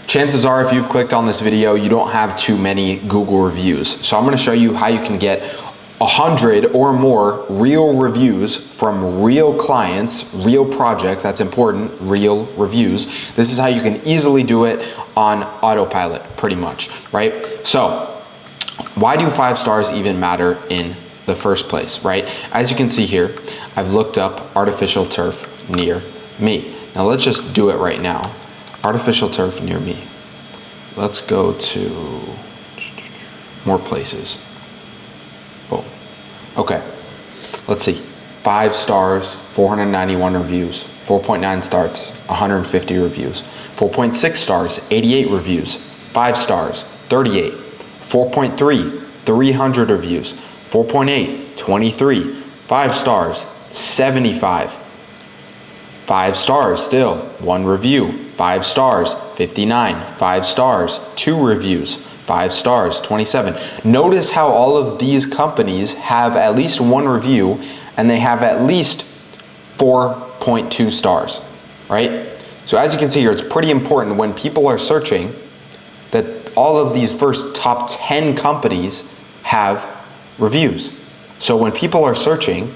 Chances are if you've clicked on this video, you don't have too many Google reviews. So I'm gonna show you how you can get 100 or more real reviews from real clients, real projects, that's important, real reviews. This is how you can easily do it on autopilot, pretty much, right? So, why do 5 stars even matter in the first place, right? As you can see here, I've looked up artificial turf near me. Now let's just do it right now. Artificial turf near me. Let's go to more places. Boom. Okay, let's see. 5 stars, 491 reviews. 4.9 stars, 150 reviews. 4.6 stars, 88 reviews. 5 stars, 38. 4.3, 300 reviews. 4.8, 23. 5 stars, 75. 5 stars still, 1 review. 5 stars, 59. 5 stars, 2 reviews. 5 stars, 27. Notice how all of these companies have at least 1 review and they have at least 4.2 stars, right? So as you can see here, it's pretty important when people are searching that all of these first top 10 companies have reviews. So when people are searching,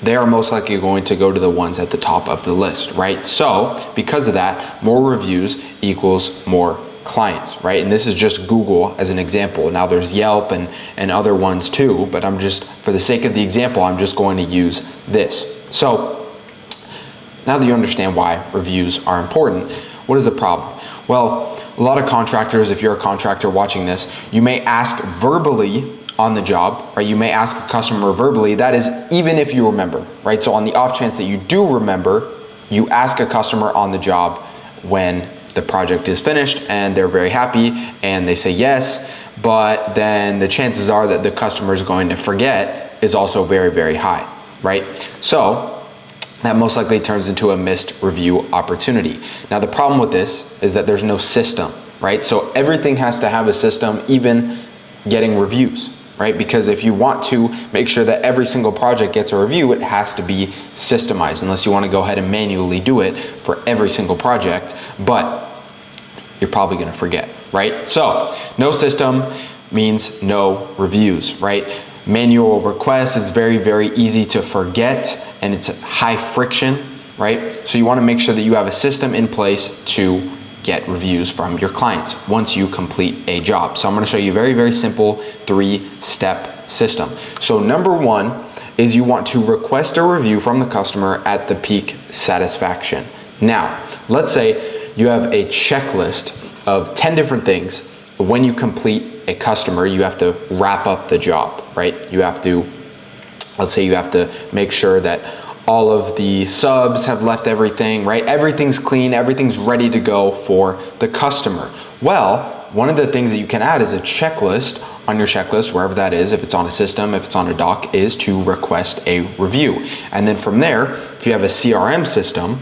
they are most likely going to go to the ones at the top of the list, right? So because of that, more reviews equals more clients, right? And this is just Google as an example. Now there's Yelp and other ones too, but I'm just, for the sake of the example, I'm just going to use this. So now that you understand why reviews are important, what is the problem? Well, a lot of contractors, if you're a contractor watching this, you may ask verbally on the job, right? You may ask a customer verbally, that is even if you remember, right? So on the off chance that you do remember, you ask a customer on the job when the project is finished and they're very happy and they say yes, but then the chances are that the customer is going to forget is also very, very high, right? So that most likely turns into a missed review opportunity. Now the problem with this is that there's no system, right? So everything has to have a system, even getting reviews, right? Because if you want to make sure that every single project gets a review, it has to be systemized, unless you want to go ahead and manually do it for every single project, but you're probably going to forget, right? So no system means no reviews, right? Manual requests, it's very, very easy to forget and it's high friction, right? So you want to make sure that you have a system in place to get reviews from your clients once you complete a job. So I'm going to show you a very, very simple 3-step system. So number 1 is you want to request a review from the customer at the peak satisfaction. Now, let's say you have a checklist of 10 different things. When you complete a customer, you have to wrap up the job, right? You have to, let's say you have to make sure that all of the subs have left everything, right? Everything's clean, everything's ready to go for the customer. Well, one of the things that you can add is a checklist on your checklist, wherever that is, if it's on a system, if it's on a doc, is to request a review. And then from there, if you have a CRM system,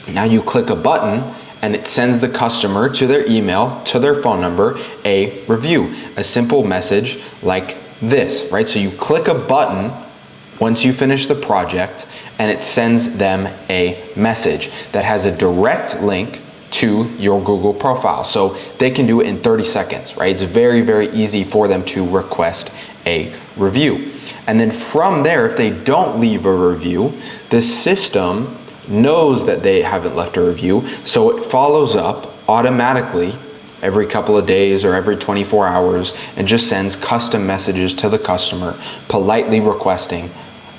now you click a button and it sends the customer to their email, to their phone number, a review, a simple message like this, right? So you click a button once you finish the project and it sends them a message that has a direct link to your Google profile. So they can do it in 30 seconds, right? It's very, very easy for them to request a review. And then from there, if they don't leave a review, the system knows that they haven't left a review, so it follows up automatically every couple of days or every 24 hours and just sends custom messages to the customer politely requesting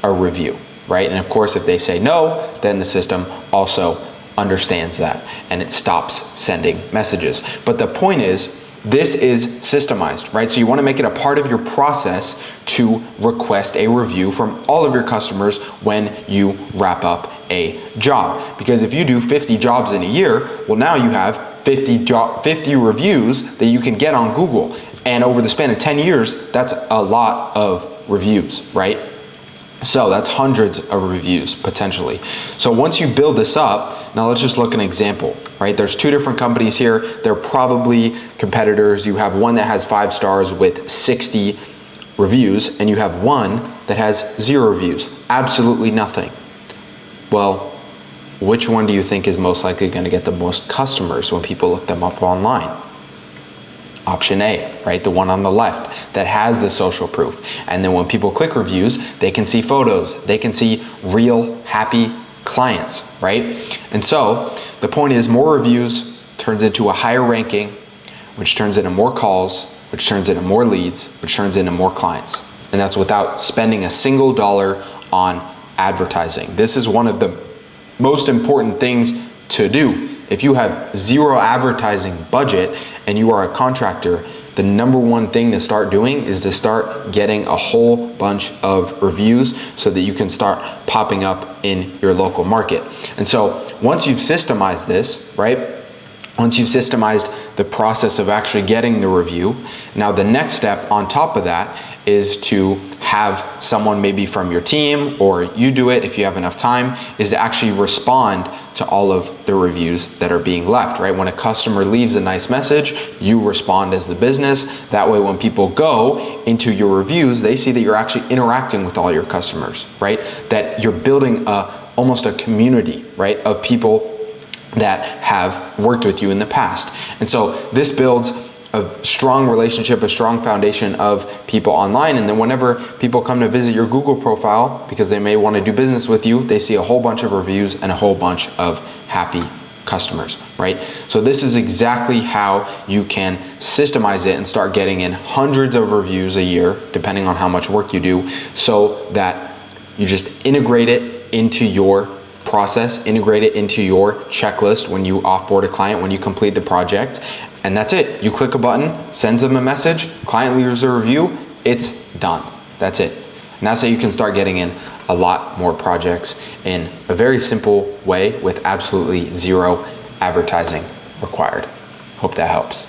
a review, right? And of course, if they say no, then the system also understands that and it stops sending messages. But the point is, this is systemized, right? So you want to make it a part of your process to request a review from all of your customers when you wrap up a job. Because if you do 50 jobs in a year, well, now you have 50 reviews that you can get on Google. And over the span of 10 years, that's a lot of reviews, right? So that's hundreds of reviews potentially. So once you build this up, now let's just look at an example, right? There's 2 different companies here. They're probably competitors. You have one that has 5 stars with 60 reviews, and you have one that has 0 reviews, absolutely nothing. Well, which one do you think is most likely going to get the most customers when people look them up online? Option A, right? The one on the left that has the social proof. And then when people click reviews, they can see photos, they can see real happy clients, right? And so the point is, more reviews turns into a higher ranking, which turns into more calls, which turns into more leads, which turns into more clients. And that's without spending a single dollar on advertising. This is one of the most important things to do. If you have zero advertising budget and you are a contractor, the number one thing to start doing is to start getting a whole bunch of reviews so that you can start popping up in your local market. And so once you've systemized this, right? Once you've systemized the process of actually getting the review, now the next step on top of that is to have someone maybe from your team, or you do it if you have enough time, is to actually respond to all of the reviews that are being left, right? When a customer leaves a nice message, you respond as the business. That way when people go into your reviews, they see that you're actually interacting with all your customers, right? That you're building almost a community, right, of people that have worked with you in the past. And so this builds a strong relationship, a strong foundation of people online. And then whenever people come to visit your Google profile, because they may want to do business with you, they see a whole bunch of reviews and a whole bunch of happy customers, right? So this is exactly how you can systemize it and start getting in hundreds of reviews a year, depending on how much work you do, so that you just integrate it into your process, integrate it into your checklist when you offboard a client, when you complete the project, and that's it. You click a button, sends them a message, client leaves a review, it's done. That's it. And that's how you can start getting in a lot more projects in a very simple way with absolutely zero advertising required. Hope that helps.